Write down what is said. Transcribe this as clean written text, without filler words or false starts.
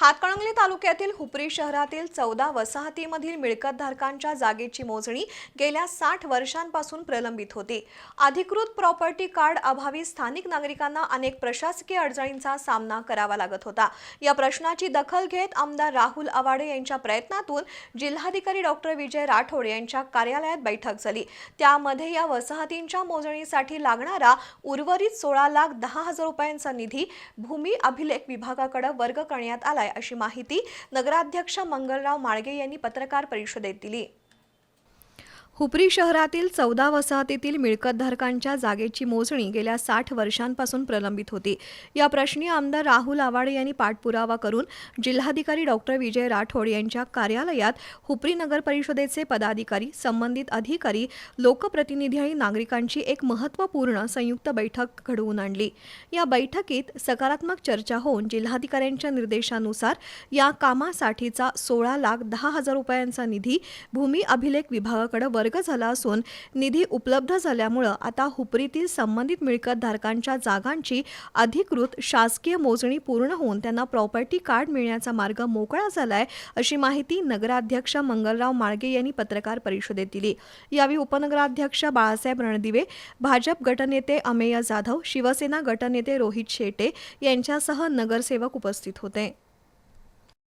हातकणंगले तालुक्यातील हुपरी शहरातील 14 वसाहतीमधील मिळकतधारकांच्या जागेची मोजणी गेल्या 60 वर्षांपासून प्रलंबित होती। अधिकृत प्रॉपर्टी कार्ड अभावी स्थानिक नागरिकांना अनेक प्रशासकीय अडचणींचा सामना करावा लागत होता। या प्रश्नाची दखल घेत आमदार राहुल आवाडे यांच्या प्रयत्नातून जिल्हाधिकारी डॉक्टर विजय राठोड यांच्या कार्यालयात बैठक झाली। त्यामध्ये या वसाहतींच्या मोजणीसाठी लागणारा उर्वरित 16,10,000 रुपयांचा निधी भूमी अभिलेख विभागाकडे वर्ग करण्यात आला अशी माहिती नगराध्यक्ष मंगलराव माळगे यांनी पत्रकार परिषदेत दिली। हुपरी शहरातील 14 वसाहतीतील मिळकतधारकांच्या जागेची मोजणी गेल्या 60 वर्षांपासून प्रलंबित होती। या प्रश्नी आमदार राहुल आवाडे यांनी पाठपुरावा करून जिल्हाधिकारी डॉक्टर विजय राठोड यांच्या कार्यालयात हुपरी नगर परिषदेचे पदाधिकारी, संबंधित अधिकारी, लोकप्रतिनिधी आणि नागरिकांची एक महत्त्वपूर्ण संयुक्त बैठक घडवून आणली। या बैठकीत सकारात्मक चर्चा होऊन जिल्हाधिकाऱ्यांच्या निर्देशानुसार या कामासाठीचा 16,10,000 रुपयांचा निधी भूमी अभिलेख विभागाकडे वर्ग झाला असून निधी उपलब्ध झाल्यामुळे आता हुपरीतील संबंधित मिळकतधारकांच्या जागांची अधिकृत शासकीय मोजणी पूर्ण होऊन त्यांना प्रॉपर्टी कार्ड मिळण्याचा मार्ग मोकळा झालाय अशी माहिती नगराध्यक्ष मंगलराव माळगे यांनी पत्रकार परिषदेत दिली। यावेळी उपनगराध्यक्ष बाळासाहेब रणदिवे, भाजप गटनेते अमेय जाधव, शिवसेना गटनेते रोहित शेटे यांच्यासह नगरसेवक उपस्थित होते।